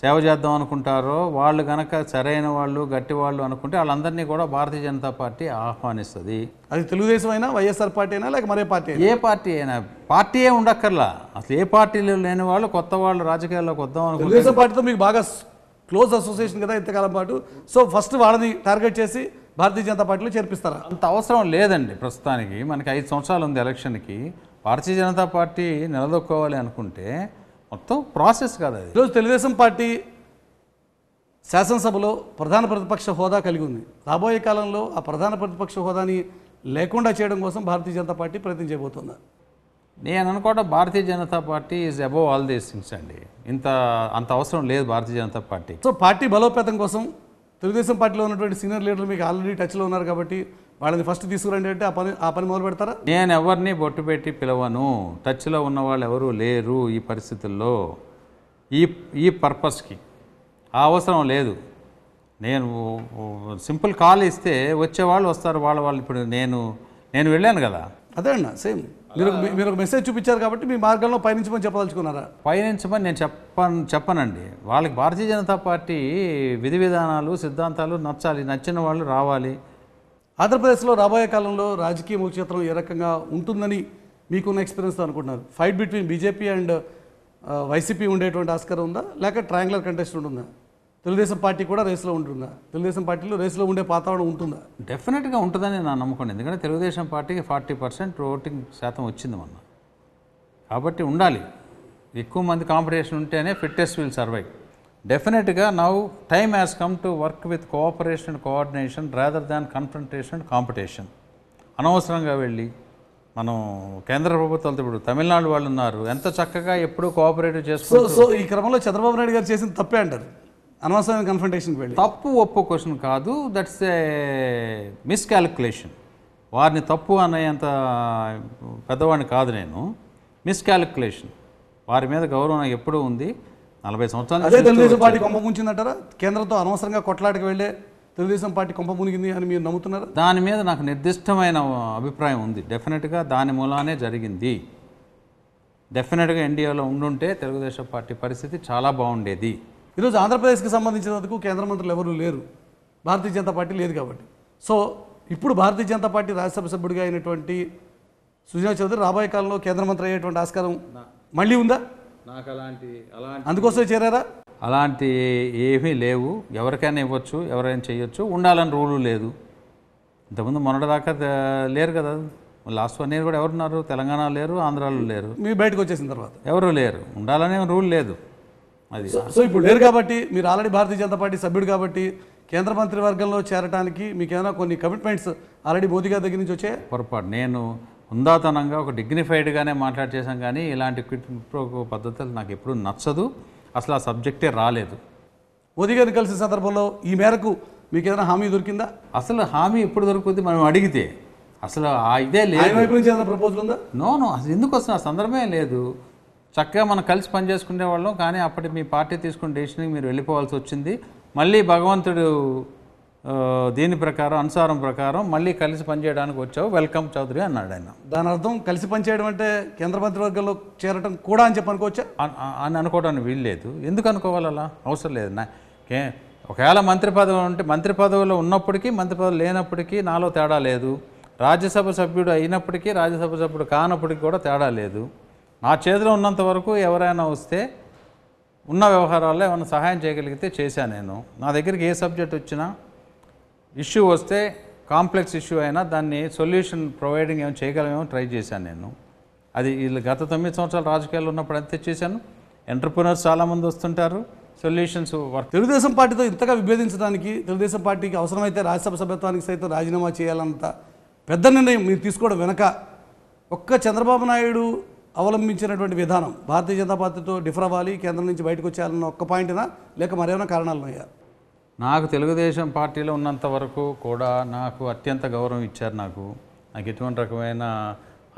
సేవ చేద్దాం అనుకుంటారో వాళ్ళు కనుక సరైన వాళ్ళు, గట్టి వాళ్ళు అనుకుంటే వాళ్ళందరినీ కూడా భారతీయ జనతా పార్టీ ఆహ్వానిస్తుంది. అది తెలుగుదేశం అయినా, వైఎస్ఆర్ పార్టీ అయినా, లేక మరే పార్టీ, ఏ పార్టీ అయినా. పార్టీయే ఉండక్కర్లా. అసలు ఏ పార్టీలో లేని వాళ్ళు, కొత్త వాళ్ళు రాజకీయాల్లోకి వద్దాం అనుకుంటే. తెలుగుదేశం పార్టీతో మీకు బాగా క్లోజ్ అసోసియేషన్ కదా ఇంతకాలం పాటు. సో ఫస్ట్ వాళ్ళని టార్గెట్ చేసి భారతీయ జనతా పార్టీలో చేర్పిస్తారా? అంత అవసరం లేదండి. ప్రస్తుతానికి మనకి 5 సంవత్సరాలు ఉంది ఎలక్షన్కి. భారతీయ జనతా పార్టీ నిలదొక్కోవాలి అనుకుంటే మొత్తం ప్రాసెస్ కాదు అది. ఈరోజు తెలుగుదేశం పార్టీ శాసనసభలో ప్రధాన ప్రతిపక్ష హోదా కలిగి ఉంది. రాబోయే కాలంలో ఆ ప్రధాన ప్రతిపక్ష హోదాని లేకుండా చేయడం కోసం భారతీయ జనతా పార్టీ ప్రయత్నం చేయబోతుందా? నేను అనుకోవడం Bharatiya Janata party is above all these things అండి. అంత అవసరం లేదు Bharatiya Janata party. So party బలోపేతం కోసం తెలుగుదేశం పార్టీలో ఉన్నటువంటి సీనియర్ లీడర్లు మీకు ఆల్రెడీ టచ్లో ఉన్నారు కాబట్టి వాళ్ళని ఫస్ట్ తీసుకురండి అంటే ఆ పని మొదలు పెడతారా? నేను ఎవరిని బొట్టు పెట్టి పిలవను. టచ్లో ఉన్న వాళ్ళు ఎవరూ లేరు ఈ పరిస్థితుల్లో. ఈ పర్పస్కి ఆ అవసరం లేదు. నేను సింపుల్ కాల్ ఇస్తే వచ్చేవాళ్ళు వస్తారు. వాళ్ళు ఇప్పుడు నేను వెళ్ళాను కదా. అదే అన్న సేమ్ మీరు ఒక మెసేజ్ చూపించారు కాబట్టి మీ మార్గంలో పయనించమని చెప్పదలుచుకున్నారా? పయనించమని నేను చెప్పనండి. వాళ్ళకి భారతీయ జనతా పార్టీ విధి విధానాలు సిద్ధాంతాలు నచ్చాలి. నచ్చిన వాళ్ళు రావాలి. ఆంధ్రప్రదేశ్లో రాబోయే కాలంలో రాజకీయ ముఖ్యత్వం ఏ రకంగా ఉంటుందని మీకున్న ఎక్స్పీరియన్స్తో అనుకుంటున్నారు? Fight between BJP and YCP ఉండేటువంటి ఆస్కారం ఉందా, లేక ట్రయాంగులర్ కంటెస్ట్ ఉంటుందా? తెలుగుదేశం పార్టీ కూడా రేసులో ఉంటుందా? తెలుగుదేశం పార్టీలో రేసులో ఉండే వాతావరణం ఉంటుందా? డెఫినెట్గా ఉంటుందని నా నమ్మకం. ఎందుకంటే తెలుగుదేశం పార్టీకి 40% ఓటింగ్ శాతం వచ్చింది మొన్న. కాబట్టి ఉండాలి. ఎక్కువ మంది కాంపిటీషన్ ఉంటేనే ఫిట్టెస్ట్ విల్ సర్వైవ్. డెఫినెట్గా now time has come to work with cooperation and coordination rather than confrontation and competition. అనవసరంగా వెళ్ళి మనం కేంద్ర ప్రభుత్వాలతో ఇప్పుడు తమిళనాడు వాళ్ళు ఉన్నారు, ఎంత చక్కగా ఎప్పుడూ కోఆపరేటివ్ చేసుకుంటారు. సో ఈ క్రమంలో చంద్రబాబు నాయుడు గారు చేసిన తప్పే అంటారు, అనవసరమైన కన్ఫ్రంటేషన్కి వెళ్ళి. తప్పు ఒప్పు క్వశ్చన్ కాదు, దట్స్ ఏ మిస్కాలిక్యులేషన్. వారిని తప్పు అనేంత పెద్దవాడిని కాదు నేను. మిస్కాలిక్యులేషన్. వారి మీద గౌరవం నాకు ఎప్పుడూ ఉంది. 40 సంవత్సరాలు అదే తెలుగుదేశం పార్టీ కొంప ముంచిందంటారా? కేంద్రంతో అనవసరంగా కొట్లాటకి వెళ్ళే తెలుగుదేశం పార్టీ కొంప మునిగింది అని మీరు నమ్ముతున్నారా? దాని మీద నాకు నిర్దిష్టమైన అభిప్రాయం ఉంది. డెఫినెట్గా దాని మూలానే జరిగింది. డెఫినెట్గా ఇండియాలో ఉండుంటే తెలుగుదేశం పార్టీ పరిస్థితి చాలా బాగుండేది. ఈరోజు ఆంధ్రప్రదేశ్కి సంబంధించినందుకు కేంద్ర మంత్రులు ఎవరూ లేరు, భారతీయ జనతా పార్టీ లేదు కాబట్టి. సో ఇప్పుడు భారతీయ జనతా పార్టీ రాజ్యసభ సభ్యుడిగా అయినటువంటి సుజనా చౌదరి రాబోయే కాలంలో కేంద్ర మంత్రి అయ్యేటువంటి ఆస్కారం మళ్ళీ ఉందా? నాకు అలాంటి అందుకోసమే చేరారా? అలాంటి ఏమీ లేవు. ఎవరికైనా ఇవ్వచ్చు, ఎవరైనా చేయొచ్చు. ఉండాలని రూలు లేదు. ఇంతకుముందు మొన్నటిదాకా లేరు కదా. లాస్ట్ 1 year కూడా ఎవరున్నారు? తెలంగాణ లేరు, ఆంధ్రాలో లేరు. మీరు బయటకు వచ్చేసిన తర్వాత ఎవరు లేరు. ఉండాలనే రూల్ లేదు. అది సో ఇప్పుడు లేరు కాబట్టి మీరు ఆల్రెడీ భారతీయ జనతా పార్టీ సభ్యుడు కాబట్టి కేంద్ర మంత్రివర్గంలో చేరడానికి మీకు ఏమైనా కొన్ని కమిట్మెంట్స్ ఆల్రెడీ మోదీ గారి దగ్గర నుంచి వచ్చాయి? పొరపాటు. నేను హుందాతనంగా ఒక డిగ్నిఫైడ్గానే చేశాం కానీ ఇలాంటి క్విట్ ప్రో పద్ధతులు నాకు ఎప్పుడూ నచ్చదు. అసలు ఆ సబ్జెక్టే రాలేదు. మోదీ గారిని కలిసిన సందర్భంలో ఈ మేరకు మీకు ఏదైనా హామీ దొరికిందా? అసలు హామీ ఎప్పుడు దొరుకుతుంది మనం అడిగితే? అసలు ఇదే లేదు. వైపు నుంచి ఏదైనా ప్రపోజల్ ఉందా? నో అసలు ఎందుకు వస్తుంది? ఆ సందర్భమే లేదు. చక్కగా మనం కలిసి పనిచేసుకునే వాళ్ళం. కానీ అప్పటి మీ పార్టీ తీసుకున్న డెసిషన్కి మీరు వెళ్ళిపోవాల్సి వచ్చింది. మళ్ళీ భగవంతుడు దీని ప్రకారం అనుసారం ప్రకారం మళ్ళీ కలిసి పనిచేయడానికి వచ్చావు, వెల్కమ్ చౌదరి అన్నాడు ఆయన. దాని అర్థం కలిసి పనిచేయడం అంటే కేంద్ర మంత్రివర్గంలో చేరటం కూడా అని చెప్పి అనుకోవచ్చా? అని అనుకోవడానికి వీలు లేదు. ఎందుకు అనుకోవాలి? అలా అవసరం లేదు. ఒకవేళ మంత్రి పదవి ఉంటే మంత్రి పదవిలో ఉన్నప్పటికీ మంత్రి పదవి లేనప్పటికీ నాలో తేడా లేదు. రాజ్యసభ సభ్యుడు అయినప్పటికీ రాజ్యసభ సభ్యుడు కానప్పటికీ కూడా తేడా లేదు. నా చేతిలో ఉన్నంత వరకు ఎవరైనా వస్తే ఉన్న వ్యవహారాల్లో ఏమైనా సహాయం చేయగలిగితే చేశాను. నేను నా దగ్గరికి ఏ సబ్జెక్ట్ వచ్చినా ఇష్యూ వస్తే కాంప్లెక్స్ ఇష్యూ అయినా దాన్ని సొల్యూషన్ ప్రొవైడింగ్ ఏమైనా చేయగలమేమో ట్రై చేశాను నేను. అది వీళ్ళు గత 9 సంవత్సరాలు రాజకీయాల్లో ఉన్నప్పుడు అంతే చేశాను. ఎంటర్ప్రినర్స్ చాలామంది వస్తుంటారు, సొల్యూషన్స్ వర్క్. తెలుగుదేశం పార్టీతో ఇంతగా విభేదించడానికి తెలుగుదేశం పార్టీకి అవసరమైతే రాజ్యసభ సభ్యత్వానికి సైతం రాజీనామా చేయాలన్నంత పెద్ద నిర్ణయం మీరు తీసుకోవడం వెనక ఒక్క చంద్రబాబు నాయుడు అవలంబించినటువంటి విధానం భారతీయ జనతా పార్టీతో డిఫర్ అవ్వాలి, కేంద్రం నుంచి బయటకు వచ్చేయాలన్న ఒక్క పాయింట్నా లేక మరేమైనా కారణాలు ఉన్నాయా? నాకు తెలుగుదేశం పార్టీలో ఉన్నంత వరకు కూడా నాకు అత్యంత గౌరవం ఇచ్చారు. నాకు ఎటువంటి రకమైన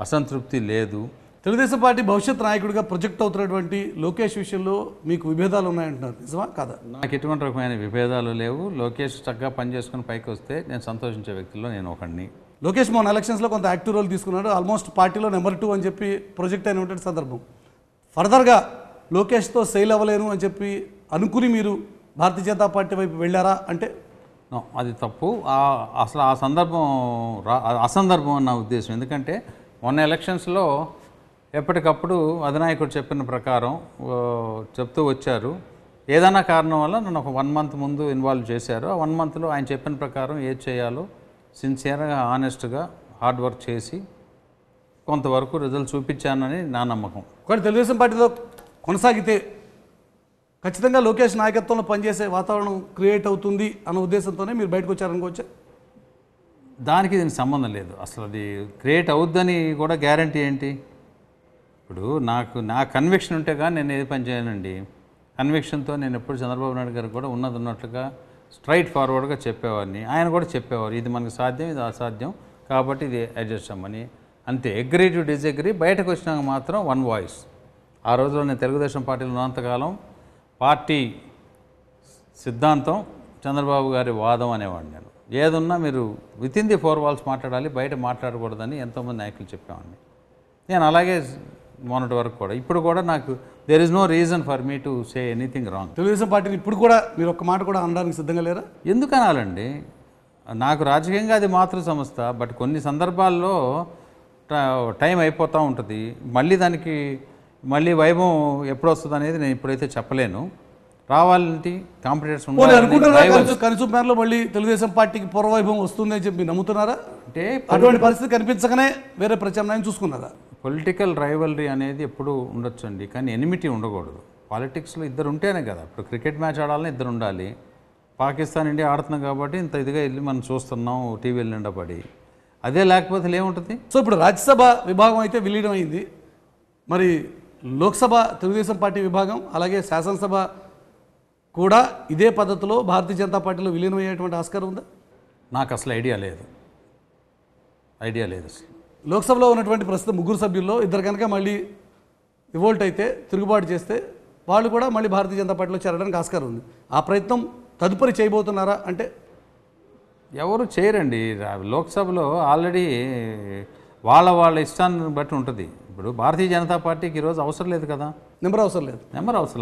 అసంతృప్తి లేదు. తెలుగుదేశం పార్టీ భవిష్యత్ నాయకుడిగా ప్రొజెక్ట్ అవుతున్నటువంటి లోకేష్ విషయంలో మీకు విభేదాలు ఉన్నాయంటున్నారు, నిజమా కాదా? నాకు ఎటువంటి రకమైన విభేదాలు లేవు. లోకేష్ చక్కగా పనిచేసుకుని పైకి వస్తే నేను సంతోషించే వ్యక్తుల్లో నేను ఒకడిని. లోకేష్ మొన్న ఎలక్షన్స్లో కొంత యాక్టివ్ రోల్ తీసుకున్నాడు, ఆల్మోస్ట్ పార్టీలో నెంబర్ 2 అని చెప్పి ప్రొజెక్ట్ అయినటువంటి సందర్భం. ఫర్దర్గా లోకేష్తో సెయిల్ అవ్వలేను అని చెప్పి అనుకుని మీరు భారతీయ జనతా పార్టీ వైపు వెళ్ళారా అంటే? అది తప్పు. అసలు ఆ సందర్భం అసందర్భం అని నా ఉద్దేశం. ఎందుకంటే మొన్న ఎలక్షన్స్లో ఎప్పటికప్పుడు అధినాయకుడు చెప్పిన ప్రకారం చెప్తూ వచ్చారు. ఏదైనా కారణం వల్ల నన్ను ఒక 1 month ముందు ఇన్వాల్వ్ చేశారు. ఆ 1 monthలో ఆయన చెప్పిన ప్రకారం ఏది చేయాలో సిన్సియర్గా ఆనెస్ట్గా హార్డ్ వర్క్ చేసి కొంతవరకు రిజల్ట్ చూపించానని నా నమ్మకం. ఒకటి తెలుగుదేశం పార్టీలో కొనసాగితే ఖచ్చితంగా లోకేష్ నాయకత్వంలో పనిచేసే వాతావరణం క్రియేట్ అవుతుంది అన్న ఉద్దేశంతోనే మీరు బయటకు వచ్చారనుకోవచ్చా? దానికి దీనికి సంబంధం లేదు. అసలు అది క్రియేట్ అవుద్దని కూడా గ్యారంటీ ఏంటి? ఇప్పుడు నా కన్విక్షన్ ఉంటే కానీ నేను ఏది పని చేయనండి. కన్విక్షన్తో నేను ఎప్పుడు చంద్రబాబు నాయుడు గారికి కూడా ఉన్నట్టుగా స్ట్రైట్ ఫార్వర్డ్గా చెప్పేవాడిని. ఆయన కూడా చెప్పేవారు, ఇది మనకు సాధ్యం, ఇది అసాధ్యం, కాబట్టి ఇది అడ్జస్ట్ అమ్మని. అంతే, అగ్రీ టు డిసగ్రీ. బయటకు వచ్చినాక మాత్రం వన్ వాయిస్. ఆ రోజులో నేను తెలుగుదేశం పార్టీలో ఉన్నంతకాలం పార్టీ సిద్ధాంతం, చంద్రబాబు గారి వాదం అనేవాడిని. నేను ఏదున్నా మీరు వితిన్ ది 4 walls మాట్లాడాలి, బయట మాట్లాడకూడదని ఎంతోమంది నాయకులు చెప్పేవాడిని. నేను అలాగే మొన్నటి వరకు కూడా, ఇప్పుడు కూడా నాకు there is no reason for me to say anything wrong. Telugu Desam పార్టీని ఇప్పుడు కూడా మీరు ఒక్క మాట కూడా అనడానికి సిద్ధంగా లేరా? ఎందుకు అనాలండి? నాకు రాజకీయంగా అది మాతృ సంస్థ. బట్ కొన్ని సందర్భాల్లో టైం అయిపోతూ ఉంటుంది. మళ్ళీ వైభవం ఎప్పుడు వస్తుంది అనేది నేను ఇప్పుడైతే చెప్పలేను. రావాలంటే కాంపిటేటర్స్ ఉండాలి. కనుచూపు మేరలో మళ్ళీ తెలుగుదేశం పార్టీకి పూర్వవైభవం వస్తుంది అని చెప్పి నమ్ముతున్నారా? అంటే అటువంటి పరిస్థితి కనిపించగానే వేరే ప్రత్యామ్నాయం చూసుకున్నారా? పొలిటికల్ రైవలరీ అనేది ఎప్పుడు ఉండొచ్చండి, కానీ ఎనిమిటీ ఉండకూడదు. పాలిటిక్స్లో ఇద్దరు ఉంటేనే కదా. ఇప్పుడు క్రికెట్ మ్యాచ్ ఆడాలని ఇద్దరు ఉండాలి. పాకిస్తాన్ ఇండియా ఆడుతున్నాం కాబట్టి ఇంత ఇదిగా వెళ్ళి మనం చూస్తున్నాం టీవీలు నిండా పడి. అదే లేకపోతే ఏముంటుంది? సో ఇప్పుడు రాజ్యసభ విభాగం అయితే విలీనం అయింది, మరి లోక్సభ తెలుగుదేశం పార్టీ విభాగం, అలాగే శాసనసభ కూడా ఇదే పద్ధతిలో భారతీయ జనతా పార్టీలో విలీనం అయ్యేటువంటి ఆస్కారం ఉందా? నాకు అసలు ఐడియా లేదు అసలు. లోక్సభలో ఉన్నటువంటి ప్రస్తుతం 3 సభ్యుల్లో ఇద్దరు కనుక మళ్ళీ రివోల్ట్ అయితే, తిరుగుబాటు చేస్తే వాళ్ళు కూడా మళ్ళీ భారతీయ జనతా పార్టీలో చేరడానికి ఆస్కారం ఉంది. ఆ ప్రయత్నం తదుపరి చేయబోతున్నారా? అంటే ఎవరు చేయరండి. లోక్సభలో ఆల్రెడీ వాళ్ళ ఇష్టాన్ని బట్టి ఉంటుంది. ఇప్పుడు భారతీయ జనతా పార్టీకి ఈరోజు అవసరం లేదు కదా, నెంబర్ అవసరం లేదు.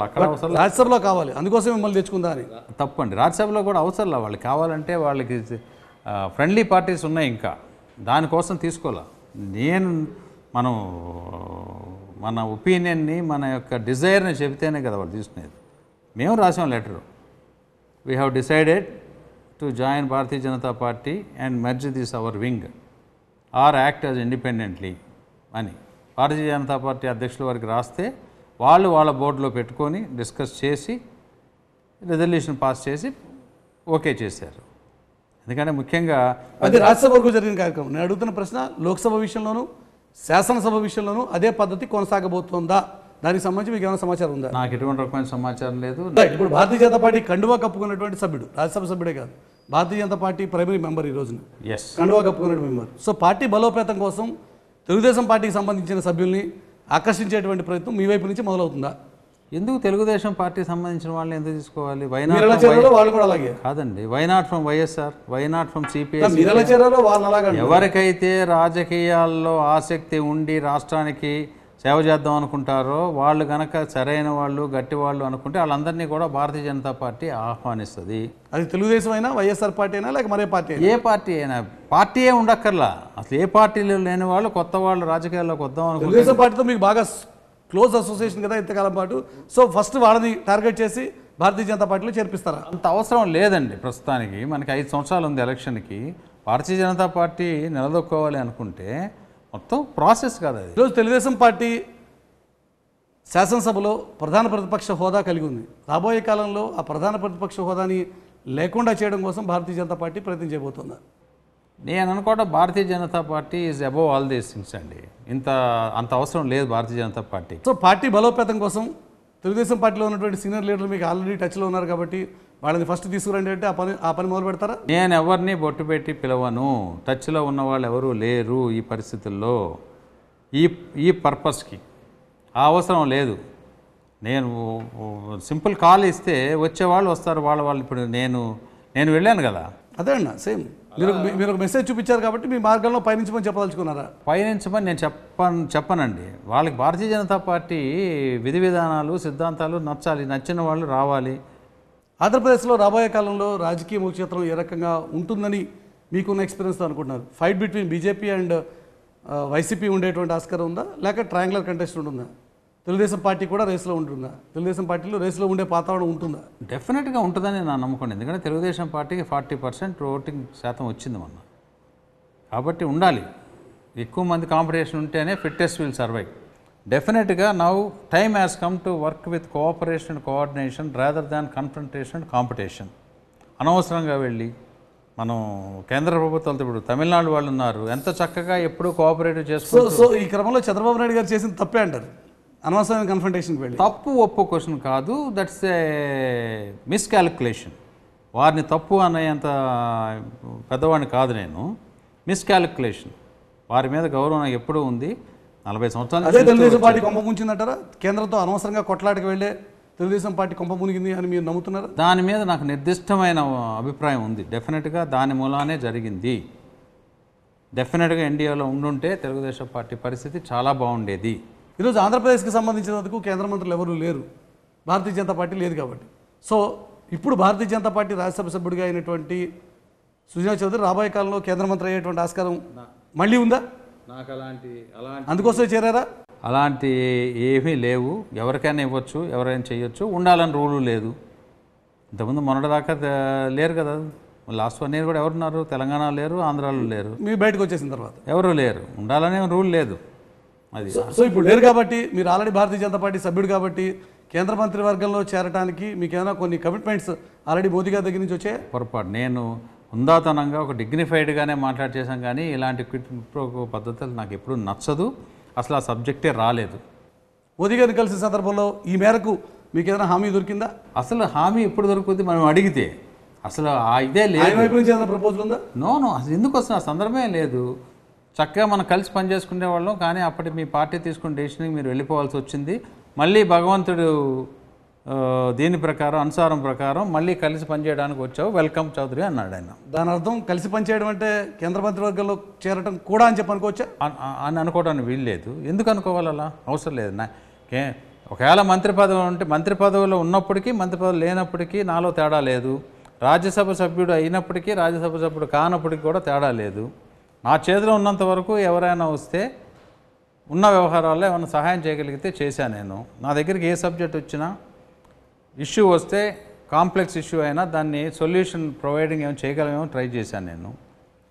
అక్కడ అవసరం. రాజ్యసభలో కావాలి, అందుకోసం మిమ్మల్ని తెచ్చుకుందా అని. తప్పండి. రాజ్యసభలో కూడా అవసరం లేదు. వాళ్ళకి కావాలంటే వాళ్ళకి ఫ్రెండ్లీ పార్టీస్ ఉన్నాయి, ఇంకా దానికోసం తీసుకోవాలా. మన ఒపీనియన్ని, మన యొక్క డిజైర్ని చెబితేనే కదా వాళ్ళు తీసుకునేది. మేము రాసాం letter, we have decided to join Bharatiya Janata Party and merge this our wing or act as independently అని భారతీయ జనతా పార్టీ అధ్యక్షుల వారికి రాస్తే వాళ్ళ బోర్డులో పెట్టుకొని డిస్కస్ చేసి రెజల్యూషన్ పాస్ చేసి ఓకే చేశారు. ఎందుకంటే ముఖ్యంగా అది రాజ్యసభ వరకు జరిగిన కార్యక్రమం. నేను అడుగుతున్న ప్రశ్న, లోక్సభ విషయంలోనూ శాసనసభ విషయంలోనూ అదే పద్ధతి కొనసాగబోతుందా? దానికి సంబంధించి మీకు ఏమైనా సమాచారం ఉందా? నాకు ఎటువంటి రకమైన సమాచారం లేదు. ఇప్పుడు భారతీయ జనతా పార్టీ కండువా కప్పుకున్నటువంటి సభ్యుడు, రాజ్యసభ సభ్యుడే కాదు, భారతీయ జనతా పార్టీ ప్రైమరీ మెంబర్ ఈ రోజున, కండువా కప్పుకున్న మెంబర్. సో పార్టీ బలోపేతం కోసం తెలుగుదేశం పార్టీకి సంబంధించిన సభ్యుల్ని ఆకర్షించేటువంటి ప్రయత్నం మీ వైపు నుంచి మొదలవుతుందా? ఎందుకు తెలుగుదేశం పార్టీ సంబంధించిన వాళ్ళని ఎందుకు తీసుకోవాలి? వాళ్ళు కూడా అలాగే కాదండి. Why not from YSR, why not from CPI? ఎవరికైతే రాజకీయాల్లో ఆసక్తి ఉండి రాష్ట్రానికి సేవ చేద్దాం అనుకుంటారో వాళ్ళు కనుక సరైన వాళ్ళు, గట్టి వాళ్ళు అనుకుంటే వాళ్ళందరినీ కూడా భారతీయ జనతా పార్టీ ఆహ్వానిస్తుంది. అది తెలుగుదేశం అయినా, వైఎస్ఆర్ పార్టీ అయినా, లేక మరే పార్టీ, ఏ పార్టీ అయినా. పార్టీయే ఉండక్కర్లా, అసలు ఏ పార్టీలో లేని వాళ్ళు, కొత్త వాళ్ళు రాజకీయాల్లోకి వద్దాం అనుకుంటే. తెలుగుదేశం పార్టీతో మీకు బాగా క్లోజ్ అసోసియేషన్ కదా ఇంతకాలం పాటు. సో ఫస్ట్ వాళ్ళని టార్గెట్ చేసి భారతీయ జనతా పార్టీలో చేర్పిస్తారా? అంత అవసరం లేదండి. ప్రస్తుతానికి మనకి 5 సంవత్సరాలు ఉంది ఎలక్షన్కి. భారతీయ జనతా పార్టీ నిలదొక్కోవాలి అనుకుంటే మొత్తం ప్రాసెస్ కాదు అది. ఈరోజు తెలుగుదేశం పార్టీ శాసనసభలో ప్రధాన ప్రతిపక్ష హోదా కలిగి ఉంది. రాబోయే కాలంలో ఆ ప్రధాన ప్రతిపక్ష హోదాని లేకుండా చేయడం కోసం భారతీయ జనతా పార్టీ ప్రయత్నం చేయబోతుందా? నేను అనుకోవడం Bharatiya Janata party is above all these things అండి. అంత అవసరం లేదు Bharatiya Janata party. So party బలోపేతం కోసం తెలుగుదేశం పార్టీలో ఉన్నటువంటి సీనియర్ లీడర్లు మీకు ఆల్రెడీ టచ్లో ఉన్నారు కాబట్టి వాళ్ళని ఫస్ట్ తీసుకురండి అంటే ఆ పని మొదలు పెడతారా? నేను ఎవరిని బొట్టు పెట్టి పిలవను. టచ్లో ఉన్న వాళ్ళు ఎవరూ లేరు ఈ పరిస్థితుల్లో. ఈ పర్పస్కి ఆ అవసరం లేదు. నేను సింపుల్ కాల్ ఇస్తే వచ్చేవాళ్ళు వస్తారు. వాళ్ళు ఇప్పుడు నేను వెళ్ళాను కదా. అదే అన్న, సేమ్ మీరు ఒక మెసేజ్ చూపించారు కాబట్టి మీ మార్గంలో పయనించమని చెప్పదలుచుకున్నారా? పయనించమని నేను చెప్పనండి. వాళ్ళకి భారతీయ జనతా పార్టీ విధి విధానాలు, సిద్ధాంతాలు నచ్చాలి, నచ్చిన వాళ్ళు రావాలి. ఆంధ్రప్రదేశ్లో రాబోయే కాలంలో రాజకీయ ముఖ్యత్వం ఏ రకంగా ఉంటుందని మీకున్న ఎక్స్పీరియన్స్తో అనుకుంటున్నారు? Fight between BJP and YCP ఉండేటువంటి ఆస్కారం ఉందా, లేక ట్రయాంగులర్ కంటెస్ట్ ఉంటుందా? తెలుగుదేశం పార్టీ కూడా రేసులో ఉంటుందా? తెలుగుదేశం పార్టీలో రేసులో ఉండే వాతావరణం ఉంటుందా? డెఫినెట్గా ఉంటుందని నా నమ్మకం. ఎందుకంటే తెలుగుదేశం పార్టీకి 40% ఓటింగ్ శాతం వచ్చింది మొన్న. కాబట్టి ఉండాలి. ఎక్కువ మంది కాంపిటీషన్ ఉంటేనే ఫిట్టెస్ట్ విల్ సర్వైవ్. డెఫినెట్గా now time has come to work with cooperation and coordination rather than confrontation and competition. అనవసరంగా వెళ్ళి మనం కేంద్ర ప్రభుత్వాలతో ఇప్పుడు తమిళనాడు వాళ్ళు ఉన్నారు, ఎంత చక్కగా ఎప్పుడూ కోఆపరేటివ్ చేసుకుంటూ. సో ఈ క్రమంలో చంద్రబాబు నాయుడు గారు చేసిన తప్పే అంటారు, అనవసరమైన కన్ఫ్రంటేషన్కి వెళ్ళి. తప్పు ఒప్పు క్వశ్చన్ కాదు, దట్స్ ఏ మిస్కాలిక్యులేషన్. వారిని తప్పు అనేంత పెద్దవాడిని కాదు నేను. మిస్కాలిక్యులేషన్. వారి మీద గౌరవం నాకు ఎప్పుడూ ఉంది. 40 సంవత్సరాలు అదే తెలుగుదేశం పార్టీ కొంప ముంచిందంటారా? కేంద్రంతో అనవసరంగా కొట్లాటకి వెళ్ళే తెలుగుదేశం పార్టీ కొంప మునిగింది అని మీరు నమ్ముతున్నారు? దాని మీద నాకు నిర్దిష్టమైన అభిప్రాయం ఉంది. డెఫినెట్గా దాని మూలానే జరిగింది. డెఫినెట్గా ఇండియాలో ఉండుంటే తెలుగుదేశం పార్టీ పరిస్థితి చాలా బాగుండేది. ఈరోజు ఆంధ్రప్రదేశ్కి సంబంధించినందుకు కేంద్ర మంత్రులు ఎవరూ లేరు, భారతీయ జనతా పార్టీ లేదు కాబట్టి. సో ఇప్పుడు భారతీయ జనతా పార్టీ రాజ్యసభ సభ్యుడిగా అయినటువంటి సుజనా చౌదరి రాబోయే కాలంలో కేంద్ర మంత్రి అయ్యేటువంటి ఆస్కారం మళ్ళీ ఉందా? నాకు అందుకోసమే చేరారా? అలాంటి ఏమీ లేవు. ఎవరికైనా ఇవ్వచ్చు, ఎవరైనా చేయొచ్చు, ఉండాలని రూలు లేదు. ఇంతకుముందు మొన్నటిదాకా లేరు కదా. లాస్ట్ 1 year కూడా ఎవరున్నారు? తెలంగాణ లేరు, ఆంధ్రాలో లేరు. మీరు బయటకు వచ్చేసిన తర్వాత ఎవరు లేరు. ఉండాలనే రూల్ లేదు. అది సో ఇప్పుడు లేరు కాబట్టి, మీరు ఆల్రెడీ భారతీయ జనతా పార్టీ సభ్యుడు కాబట్టి కేంద్ర మంత్రి వర్గంలో చేరడానికి మీకు ఏమైనా కొన్ని కమిట్మెంట్స్ ఆల్రెడీ మోదీ గారి దగ్గర నుంచి వచ్చాయి? పొరపాటు. నేను హుందాతనంగా ఒక డిగ్నిఫైడ్గానే మాట్లాడి చేశాను, కానీ ఇలాంటి క్విట్ ప్రో పద్ధతులు నాకు ఎప్పుడూ నచ్చదు. అసలు ఆ సబ్జెక్టే రాలేదు. మోదీ గారిని కలిసిన సందర్భంలో ఈ మేరకు మీకు ఏదైనా హామీ దొరికిందా? అసలు హామీ ఎప్పుడు దొరుకుతుంది మనం అడిగితే? అసలు ఇదే లేదు. ఆయన వైపు నుంచి ఏదైనా ప్రపోజల్ ఉందా? నో, అసలు ఎందుకు వస్తున్న సందర్భమే లేదు. చక్కగా మనం కలిసి పనిచేసుకునే వాళ్ళం, కానీ అప్పటి మీ పార్టీ తీసుకున్న డెసిషన్కి మీరు వెళ్ళిపోవాల్సి వచ్చింది. మళ్ళీ భగవంతుడు దీని ప్రకారం అనుసారం ప్రకారం మళ్ళీ కలిసి పనిచేయడానికి వచ్చావు, వెల్కమ్ చౌదరి అన్నాడు ఆయన. దాని అర్థం కలిసి పనిచేయడం అంటే కేంద్ర మంత్రివర్గంలో చేరటం కూడా అని చెప్పి అనుకోవచ్చా? అని అనుకోవడానికి వీల్లేదు. ఎందుకు అనుకోవాలి? అలా అవసరం లేదు. ఒకవేళ మంత్రి పదవి ఉంటే మంత్రి పదవిలో ఉన్నప్పటికీ మంత్రి పదవి లేనప్పటికీ నాలో తేడా లేదు. రాజ్యసభ సభ్యుడు అయినప్పటికీ రాజ్యసభ సభ్యుడు కానప్పటికీ కూడా తేడా లేదు. నా చేతిలో ఉన్నంత వరకు ఎవరైనా వస్తే ఉన్న వ్యవహారాల్లో ఏమైనా సహాయం చేయగలిగితే చేశాను నేను. నా దగ్గరికి ఏ సబ్జెక్ట్ వచ్చినా, ఇష్యూ వస్తే కాంప్లెక్స్ ఇష్యూ అయినా దాన్ని సొల్యూషన్ ప్రొవైడింగ్ ఏమైనా చేయగలమేమో ట్రై చేశాను నేను.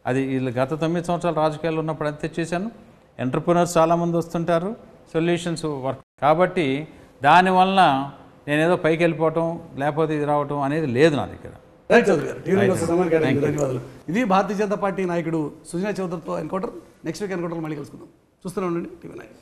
అది వీళ్ళు గత 9 సంవత్సరాలు రాజకీయాల్లో ఉన్నప్పుడు అంతే చేశాను. ఎంటర్ప్రినర్స్ చాలామంది వస్తుంటారు, సొల్యూషన్స్ వర్క్. కాబట్టి దానివల్ల నేనేదో పైకి వెళ్ళిపోవటం లేకపోతే ఇది రావటం అనేది లేదు నా దగ్గర. రైట్ చౌదరి గారు, ధన్యవాదాలు. ఇది భారతీయ జనతా పార్టీ నాయకుడు సుజనా చౌదరితో ఎన్కౌంటర్. నెక్స్ట్ వీక్ ఎన్కౌంటర్ మళ్ళీ కలుసుకుందాం. చూస్తూనే ఉండండి TV9.